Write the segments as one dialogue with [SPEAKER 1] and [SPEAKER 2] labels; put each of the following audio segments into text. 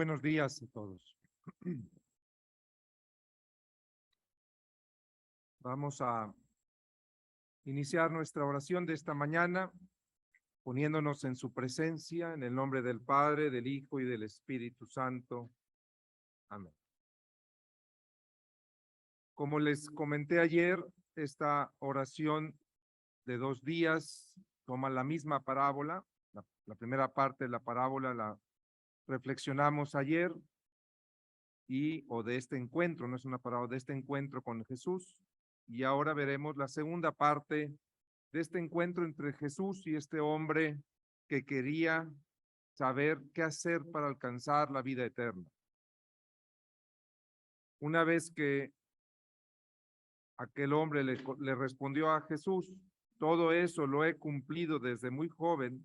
[SPEAKER 1] buenos días a todos. Vamos a iniciar nuestra oración de esta mañana poniéndonos en su presencia, en el nombre del Padre, del Hijo y del Espíritu Santo. Amén. Como les comenté ayer, esta oración de 2 días toma la misma parábola. La primera parte de la parábola la reflexionamos ayer o de este encuentro, no es una parábola, de este encuentro con Jesús. Y ahora veremos la segunda parte de este encuentro entre Jesús y este hombre que quería saber qué hacer para alcanzar la vida eterna. Una vez que aquel hombre le respondió a Jesús, todo eso lo he cumplido desde muy joven,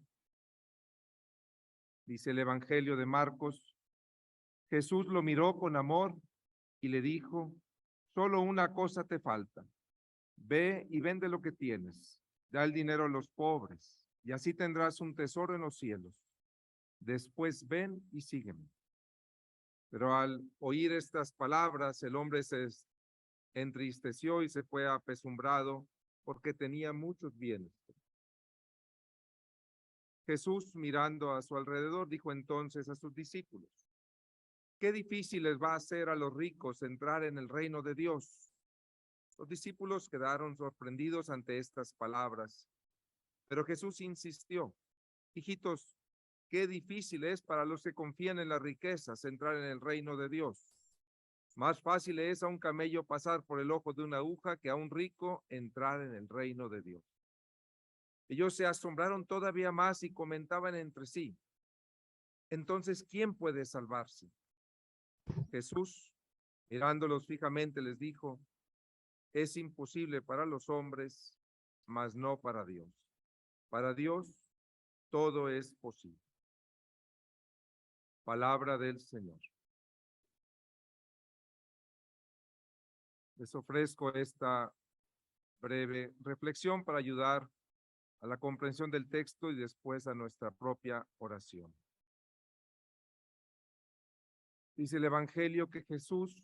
[SPEAKER 1] dice el Evangelio de Marcos. Jesús lo miró con amor y le dijo, solo una cosa te falta. Ve y vende lo que tienes, da el dinero a los pobres, y así tendrás un tesoro en los cielos. Después ven y sígueme. Pero al oír estas palabras, el hombre se entristeció y se fue apesumbrado porque tenía muchos bienes. Jesús, mirando a su alrededor, dijo entonces a sus discípulos, qué difícil les va a ser a los ricos entrar en el reino de Dios. Los discípulos quedaron sorprendidos ante estas palabras, pero Jesús insistió, hijitos, qué difícil es para los que confían en las riquezas entrar en el reino de Dios. Más fácil es a un camello pasar por el ojo de una aguja que a un rico entrar en el reino de Dios. Ellos se asombraron todavía más y comentaban entre sí, entonces, ¿quién puede salvarse? Jesús, mirándolos fijamente, les dijo, es imposible para los hombres, mas no para Dios. Para Dios todo es posible. Palabra del Señor. Les ofrezco esta breve reflexión para ayudar a la comprensión del texto y después a nuestra propia oración. Dice el Evangelio que Jesús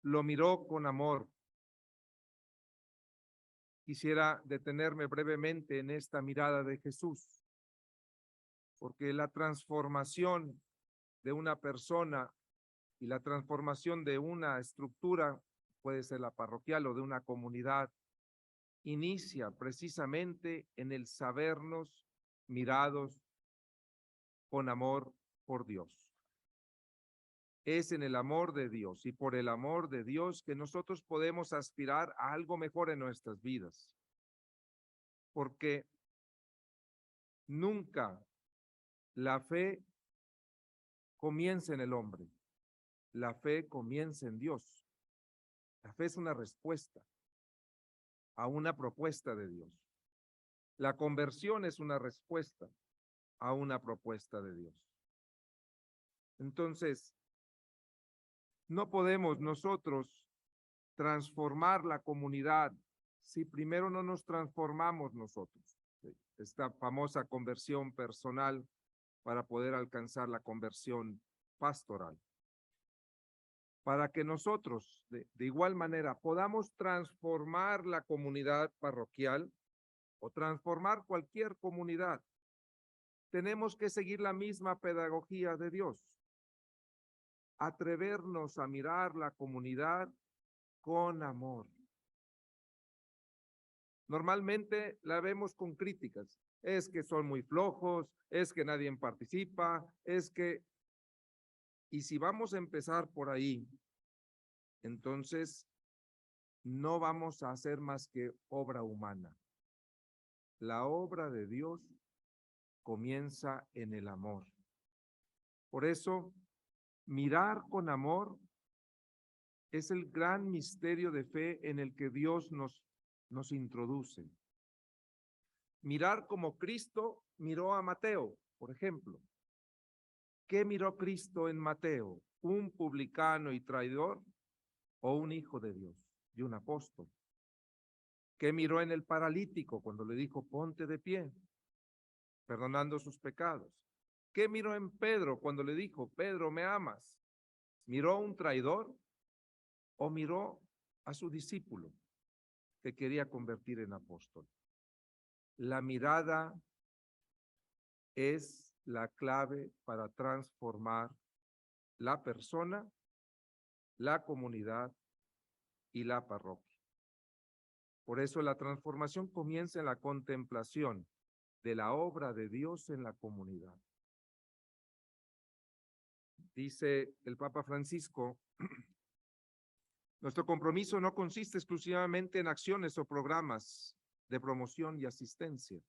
[SPEAKER 1] lo miró con amor. Quisiera detenerme brevemente en esta mirada de Jesús, porque la transformación de una persona y la transformación de una estructura, puede ser la parroquial o de una comunidad, inicia precisamente en el sabernos mirados con amor por Dios. Es en el amor de Dios y por el amor de Dios que nosotros podemos aspirar a algo mejor en nuestras vidas. Porque nunca la fe comienza en el hombre, la fe comienza en Dios. La fe es una respuesta a una propuesta de Dios. La conversión es una respuesta a una propuesta de Dios. Entonces, no podemos nosotros transformar la comunidad si primero no nos transformamos nosotros. Esta famosa conversión personal para poder alcanzar la conversión pastoral. Para que nosotros, de igual manera, podamos transformar la comunidad parroquial o transformar cualquier comunidad, tenemos que seguir la misma pedagogía de Dios. Atrevernos a mirar la comunidad con amor. Normalmente la vemos con críticas. Es que son muy flojos, es que nadie participa, es que... Y si vamos a empezar por ahí, entonces no vamos a hacer más que obra humana. La obra de Dios comienza en el amor. Por eso, mirar con amor es el gran misterio de fe en el que Dios nos introduce. Mirar como Cristo miró a Mateo, por ejemplo. ¿Qué miró Cristo en Mateo? ¿Un publicano y traidor o un hijo de Dios y un apóstol? ¿Qué miró en el paralítico cuando le dijo, ponte de pie, perdonando sus pecados? ¿Qué miró en Pedro cuando le dijo, Pedro, ¿me amas? ¿Miró a un traidor o miró a su discípulo que quería convertir en apóstol? La mirada es la clave para transformar la persona, la comunidad y la parroquia. Por eso la transformación comienza en la contemplación de la obra de Dios en la comunidad. Dice el Papa Francisco, nuestro compromiso no consiste exclusivamente en acciones o programas de promoción y asistencia.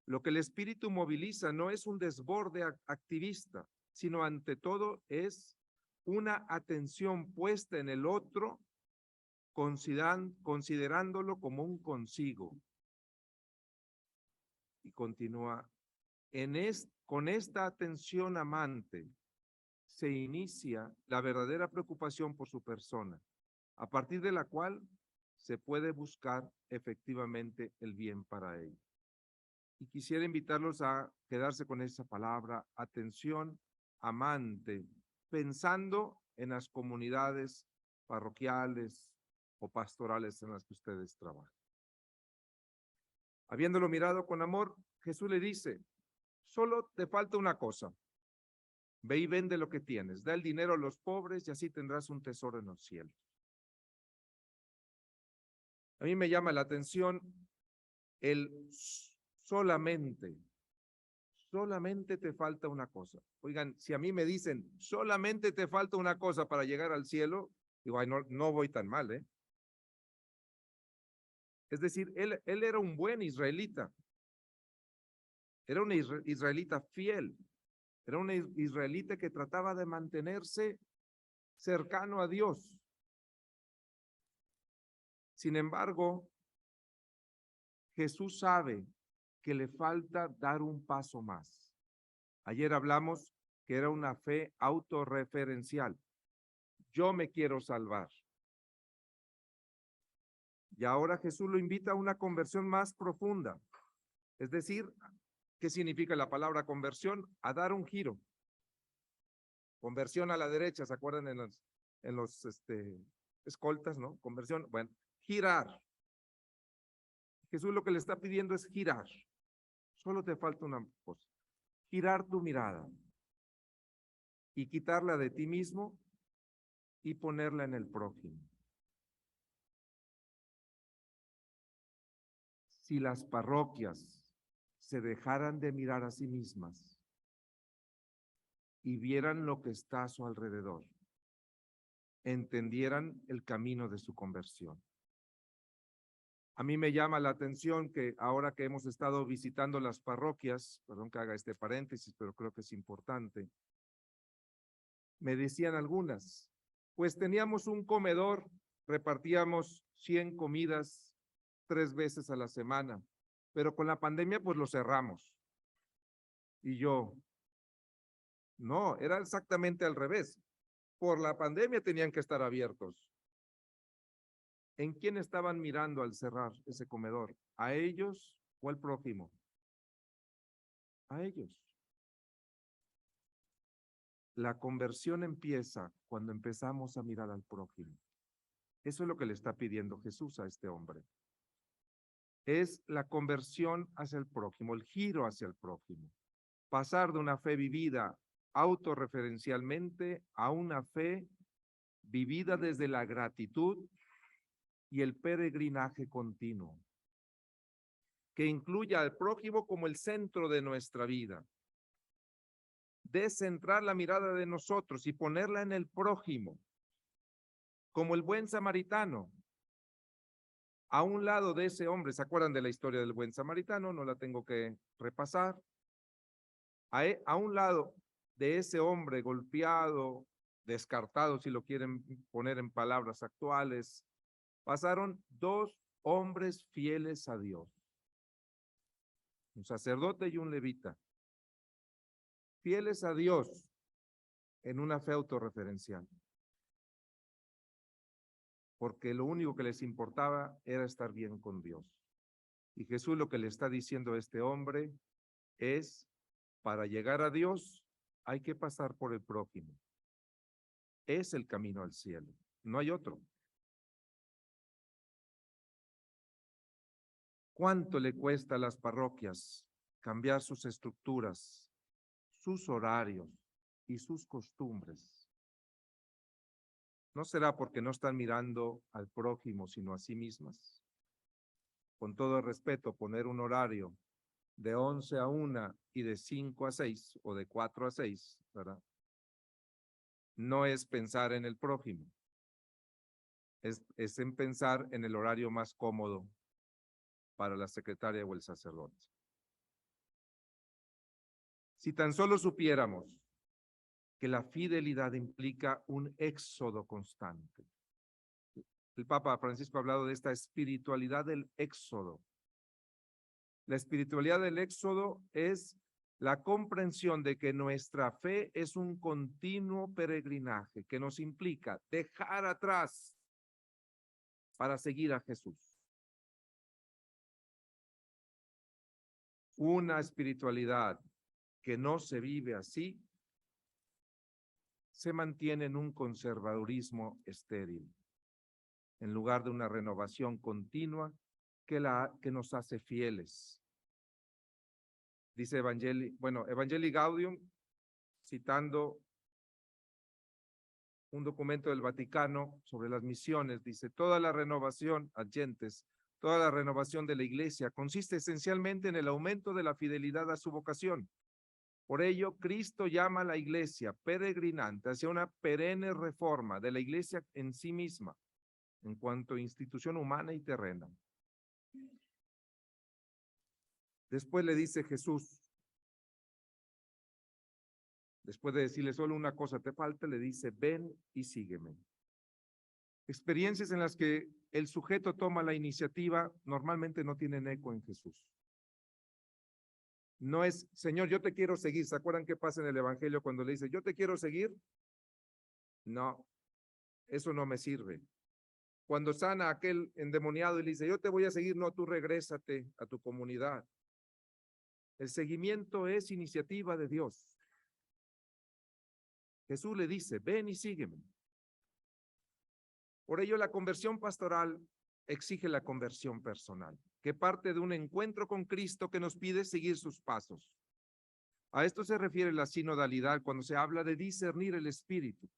[SPEAKER 1] Lo que el espíritu moviliza no es un desborde activista, sino ante todo es una atención puesta en el otro, considerándolo como un consigo. Y continúa, con esta atención amante se inicia la verdadera preocupación por su persona, a partir de la cual se puede buscar efectivamente el bien para él. Y quisiera invitarlos a quedarse con esa palabra, atención amante, pensando en las comunidades parroquiales o pastorales en las que ustedes trabajan. Habiéndolo mirado con amor, Jesús le dice, solo te falta una cosa. Ve y vende lo que tienes, da el dinero a los pobres y así tendrás un tesoro en los cielos. A mí me llama la atención el solamente te falta una cosa. Oigan, si a mí me dicen, solamente te falta una cosa para llegar al cielo, digo, ay, no voy tan mal, ¿eh? Es decir, él era un buen israelita. Era un israelita fiel. Era un israelita que trataba de mantenerse cercano a Dios. Sin embargo, Jesús sabe que le falta dar un paso más. Ayer hablamos que era una fe autorreferencial. Yo me quiero salvar. Y ahora Jesús lo invita a una conversión más profunda. Es decir, ¿qué significa la palabra conversión? A dar un giro. Conversión a la derecha, ¿se acuerdan en los escoltas, no? Conversión, bueno, girar. Jesús lo que le está pidiendo es girar. Solo te falta una cosa. Girar tu mirada y quitarla de ti mismo y ponerla en el prójimo. Si las parroquias se dejaran de mirar a sí mismas y vieran lo que está a su alrededor, entendieran el camino de su conversión. A mí me llama la atención que ahora que hemos estado visitando las parroquias, perdón que haga este paréntesis, pero creo que es importante, me decían algunas, pues teníamos un comedor, repartíamos 100 comidas 3 veces a la semana, pero con la pandemia pues lo cerramos. Y yo, no, era exactamente al revés. Por la pandemia tenían que estar abiertos. ¿En quién estaban mirando al cerrar ese comedor? ¿A ellos o al prójimo? A ellos. La conversión empieza cuando empezamos a mirar al prójimo. Eso es lo que le está pidiendo Jesús a este hombre. Es la conversión hacia el prójimo, el giro hacia el prójimo. Pasar de una fe vivida autorreferencialmente a una fe vivida desde la gratitud y el peregrinaje continuo, que incluya al prójimo como el centro de nuestra vida. Descentrar la mirada de nosotros y ponerla en el prójimo, como el buen samaritano. A un lado de ese hombre, ¿se acuerdan de la historia del buen samaritano? No la tengo que repasar. A un lado de ese hombre golpeado, descartado, si lo quieren poner en palabras actuales, pasaron 2 hombres fieles a Dios, un sacerdote y un levita, fieles a Dios en una fe autorreferencial, porque lo único que les importaba era estar bien con Dios. Y Jesús lo que le está diciendo a este hombre es, para llegar a Dios hay que pasar por el prójimo. Es el camino al cielo, no hay otro. ¿Cuánto le cuesta a las parroquias cambiar sus estructuras, sus horarios y sus costumbres? ¿No será porque no están mirando al prójimo, sino a sí mismas? Con todo el respeto, poner un horario de 11 a 1 y de 5 a 6 o de 4 a 6, ¿verdad? No es pensar en el prójimo, es en pensar en el horario más cómodo para la secretaria o el sacerdote. Si tan solo supiéramos que la fidelidad implica un éxodo constante. El Papa Francisco ha hablado de esta espiritualidad del éxodo. La espiritualidad del éxodo es la comprensión de que nuestra fe es un continuo peregrinaje que nos implica dejar atrás para seguir a Jesús. Una espiritualidad que no se vive así se mantiene en un conservadurismo estéril, en lugar de una renovación continua que nos hace fieles. Dice Evangelii Gaudium, citando un documento del Vaticano sobre las misiones, dice: toda la renovación, agentes, toda la renovación de la Iglesia consiste esencialmente en el aumento de la fidelidad a su vocación. Por ello, Cristo llama a la Iglesia peregrinante hacia una perenne reforma de la Iglesia en sí misma, en cuanto a institución humana y terrena. Después le dice Jesús, después de decirle solo una cosa te falta, le dice: ven y sígueme. Experiencias en las que el sujeto toma la iniciativa normalmente no tienen eco en Jesús. No es: Señor, yo te quiero seguir. ¿Se acuerdan qué pasa en el Evangelio cuando le dice: yo te quiero seguir? No, eso no me sirve. Cuando sana a aquel endemoniado y le dice: yo te voy a seguir, no, tú regrésate a tu comunidad. El seguimiento es iniciativa de Dios. Jesús le dice: ven y sígueme. Por ello, la conversión pastoral exige la conversión personal, que parte de un encuentro con Cristo que nos pide seguir sus pasos. A esto se refiere la sinodalidad cuando se habla de discernir el espíritu.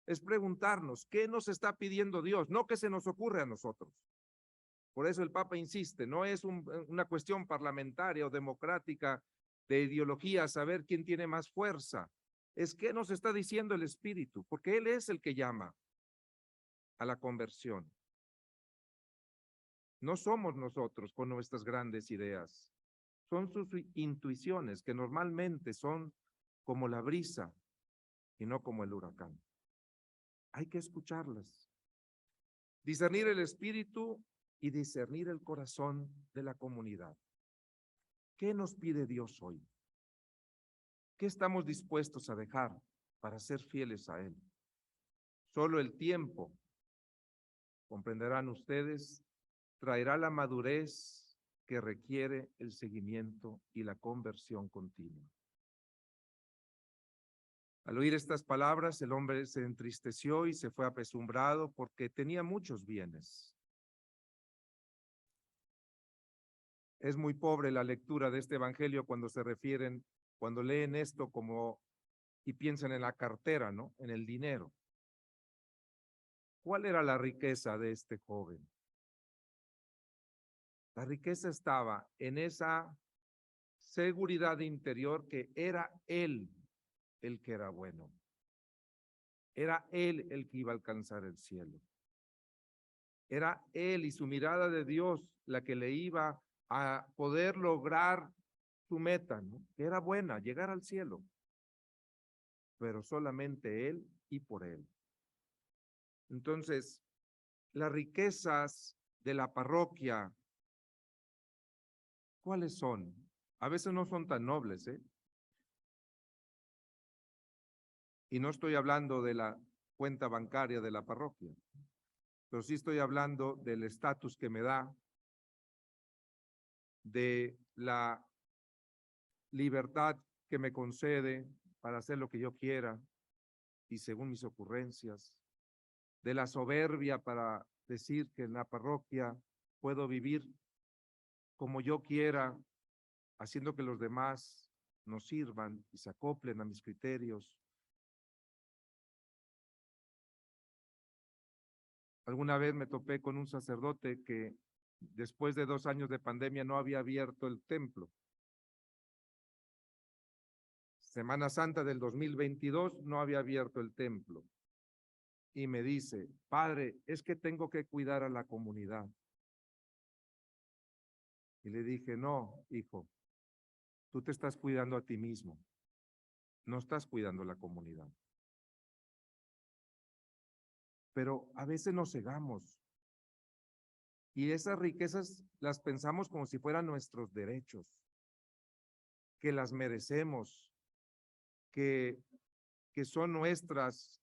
[SPEAKER 1] Es preguntarnos qué nos está pidiendo Dios, no qué se nos ocurre a nosotros. Por eso el Papa insiste, no es una cuestión parlamentaria o democrática de ideología, saber quién tiene más fuerza. Es qué nos está diciendo el espíritu, porque Él es el que llama a la conversión. No somos nosotros con nuestras grandes ideas, son sus intuiciones que normalmente son como la brisa y no como el huracán. Hay que escucharlas. Discernir el espíritu y discernir el corazón de la comunidad. ¿Qué nos pide Dios hoy? ¿Qué estamos dispuestos a dejar para ser fieles a Él? Solo el tiempo, comprenderán ustedes, traerá la madurez que requiere el seguimiento y la conversión continua. Al oír estas palabras, el hombre se entristeció y se fue apesumbrado porque tenía muchos bienes. Es muy pobre la lectura de este evangelio cuando leen esto y piensan en la cartera, ¿no? En el dinero. ¿Cuál era la riqueza de este joven? La riqueza estaba en esa seguridad interior que era él el que era bueno. Era él el que iba a alcanzar el cielo. Era él y su mirada de Dios la que le iba a poder lograr su meta, ¿no? Que era buena, llegar al cielo. Pero solamente él y por él. Entonces, las riquezas de la parroquia, ¿cuáles son? A veces no son tan nobles, ¿eh? Y no estoy hablando de la cuenta bancaria de la parroquia, pero sí estoy hablando del estatus que me da, de la libertad que me concede para hacer lo que yo quiera y según mis ocurrencias, de la soberbia para decir que en la parroquia puedo vivir como yo quiera, haciendo que los demás nos sirvan y se acoplen a mis criterios. Alguna vez me topé con un sacerdote que después de 2 años de pandemia no había abierto el templo. Semana Santa del 2022 no había abierto el templo. Y me dice, padre, es que tengo que cuidar a la comunidad. Y le dije, no, hijo, tú te estás cuidando a ti mismo, no estás cuidando a la comunidad. Pero a veces nos cegamos y esas riquezas las pensamos como si fueran nuestros derechos, que las merecemos, que, que son nuestras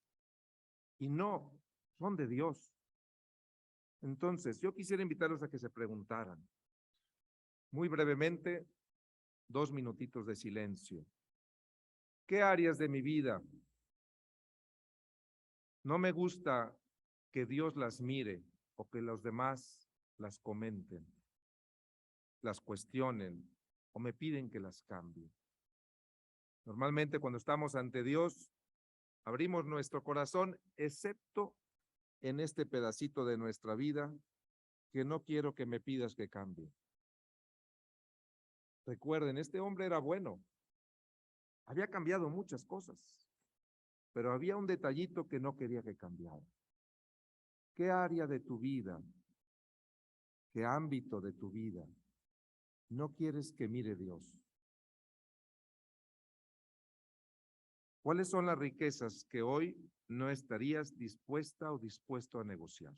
[SPEAKER 1] y no, son de Dios. Entonces, yo quisiera invitarlos a que se preguntaran, muy brevemente, 2 minutitos de silencio. ¿Qué áreas de mi vida no me gusta que Dios las mire o que los demás las comenten, las cuestionen o me piden que las cambie? Normalmente cuando estamos ante Dios, abrimos nuestro corazón, excepto en este pedacito de nuestra vida que no quiero que me pidas que cambie. Recuerden, este hombre era bueno, había cambiado muchas cosas, pero había un detallito que no quería que cambiara. ¿Qué área de tu vida, qué ámbito de tu vida no quieres que mire Dios? ¿Cuáles son las riquezas que hoy no estarías dispuesta o dispuesto a negociar?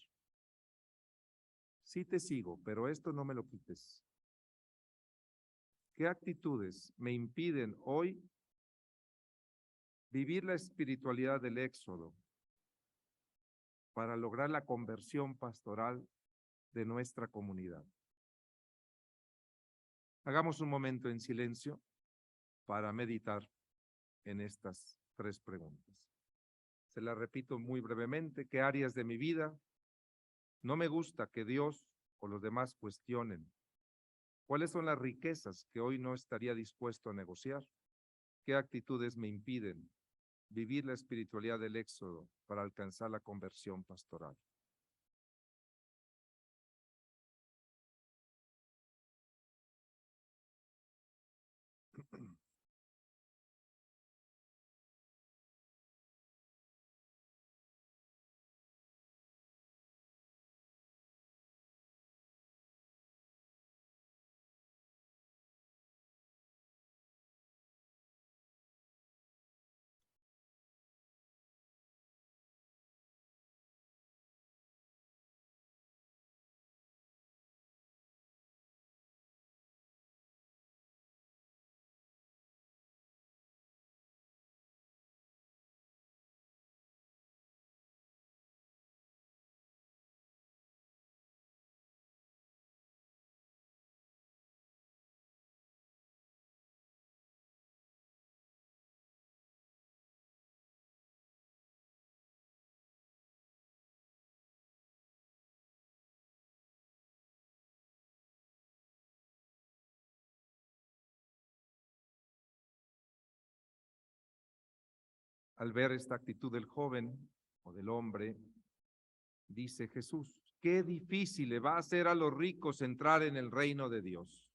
[SPEAKER 1] Sí te sigo, pero esto no me lo quites. ¿Qué actitudes me impiden hoy vivir la espiritualidad del Éxodo para lograr la conversión pastoral de nuestra comunidad? Hagamos un momento en silencio para meditar en estas 3 preguntas. Se las repito muy brevemente. ¿Qué áreas de mi vida no me gusta que Dios o los demás cuestionen? ¿Cuáles son las riquezas que hoy no estaría dispuesto a negociar? ¿Qué actitudes me impiden vivir la espiritualidad del Éxodo para alcanzar la conversión pastoral? Al ver esta actitud del joven o del hombre, dice Jesús, qué difícil le va a hacer a los ricos entrar en el reino de Dios.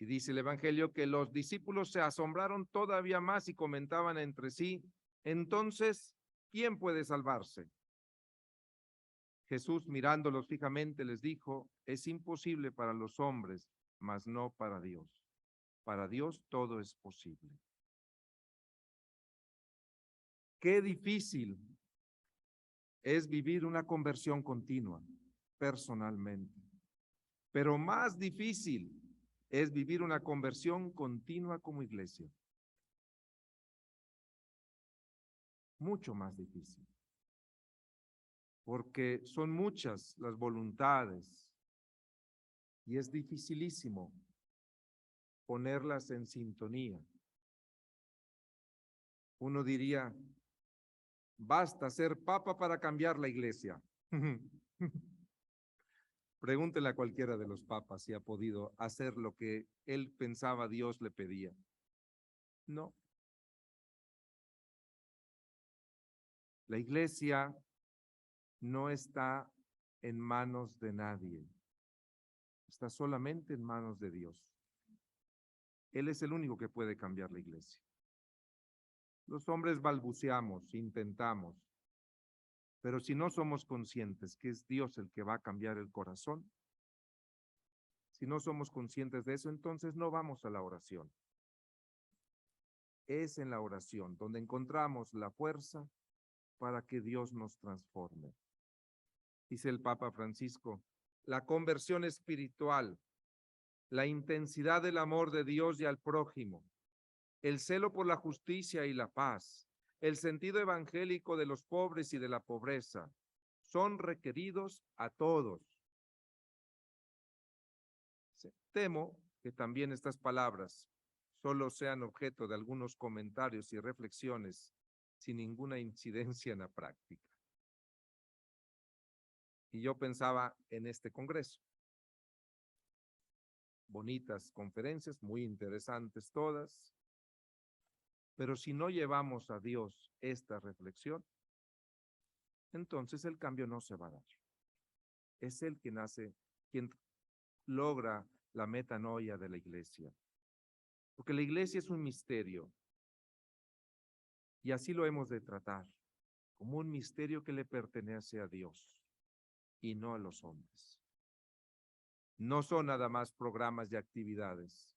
[SPEAKER 1] Y dice el Evangelio que los discípulos se asombraron todavía más y comentaban entre sí, entonces, ¿quién puede salvarse? Jesús, mirándolos fijamente, les dijo, es imposible para los hombres, mas no para Dios. Para Dios todo es posible. Qué difícil es vivir una conversión continua, personalmente. Pero más difícil es vivir una conversión continua como iglesia. Mucho más difícil. Porque son muchas las voluntades y es dificilísimo ponerlas en sintonía. Uno diría, basta ser papa para cambiar la iglesia. Pregúntele a cualquiera de los papas si ha podido hacer lo que él pensaba Dios le pedía. No. La iglesia no está en manos de nadie. Está solamente en manos de Dios. Él es el único que puede cambiar la iglesia. Los hombres balbuceamos, intentamos, pero si no somos conscientes que es Dios el que va a cambiar el corazón, si no somos conscientes de eso, entonces no vamos a la oración. Es en la oración donde encontramos la fuerza para que Dios nos transforme. Dice el Papa Francisco, la conversión espiritual, la intensidad del amor de Dios y al prójimo, el celo por la justicia y la paz, el sentido evangélico de los pobres y de la pobreza, son requeridos a todos. Temo que también estas palabras solo sean objeto de algunos comentarios y reflexiones sin ninguna incidencia en la práctica. Y yo pensaba en este congreso. Bonitas conferencias, muy interesantes todas, pero si no llevamos a Dios esta reflexión, entonces el cambio no se va a dar. Es Él quien hace, quien logra la metanoia de la iglesia. Porque la iglesia es un misterio y así lo hemos de tratar, como un misterio que le pertenece a Dios y no a los hombres. No son nada más programas y actividades,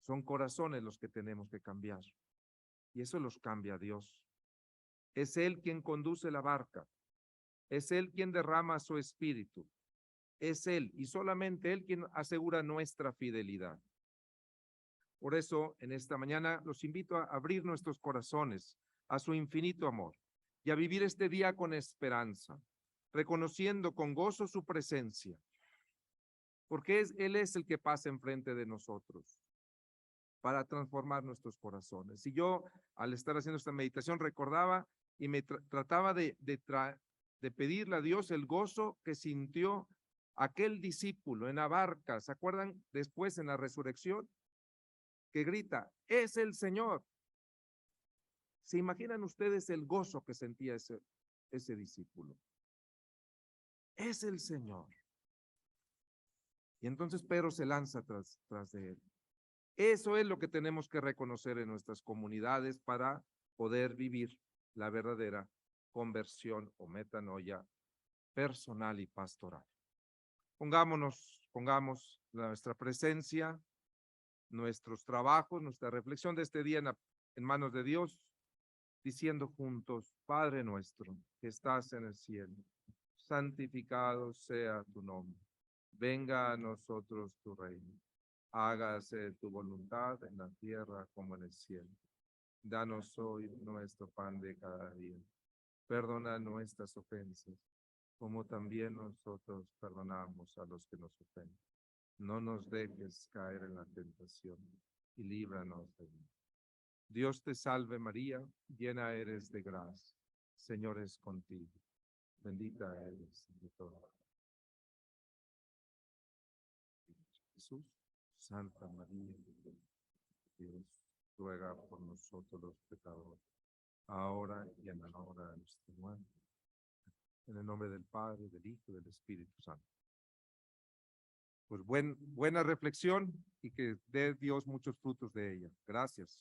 [SPEAKER 1] son corazones los que tenemos que cambiar y eso los cambia Dios. Es Él quien conduce la barca, es Él quien derrama su espíritu, es Él y solamente Él quien asegura nuestra fidelidad. Por eso, en esta mañana los invito a abrir nuestros corazones a su infinito amor y a vivir este día con esperanza, reconociendo con gozo su presencia, porque Él es el que pasa enfrente de nosotros para transformar nuestros corazones. Y yo, al estar haciendo esta meditación, recordaba y me trataba de pedirle a Dios el gozo que sintió aquel discípulo en la barca. ¿Se acuerdan después en la resurrección? Que grita, es el Señor. ¿Se imaginan ustedes el gozo que sentía ese discípulo? Es el Señor. Y entonces Pedro se lanza tras de él. Eso es lo que tenemos que reconocer en nuestras comunidades para poder vivir la verdadera conversión o metanoia personal y pastoral. Pongamos nuestra presencia, nuestros trabajos, nuestra reflexión de este día en manos de Dios, diciendo juntos, Padre nuestro, que estás en el cielo, santificado sea tu nombre. Venga a nosotros tu reino. Hágase tu voluntad en la tierra como en el cielo. Danos hoy nuestro pan de cada día. Perdona nuestras ofensas, como también nosotros perdonamos a los que nos ofenden. No nos dejes caer en la tentación y líbranos del mal. Dios te salve María, llena eres de gracia. Señor es contigo. Bendita eres de todas. Jesús, Santa María, Dios, ruega por nosotros los pecadores, ahora y en la hora de nuestra muerte. En el nombre del Padre, del Hijo y del Espíritu Santo. Pues buena reflexión y que dé Dios muchos frutos de ella. Gracias.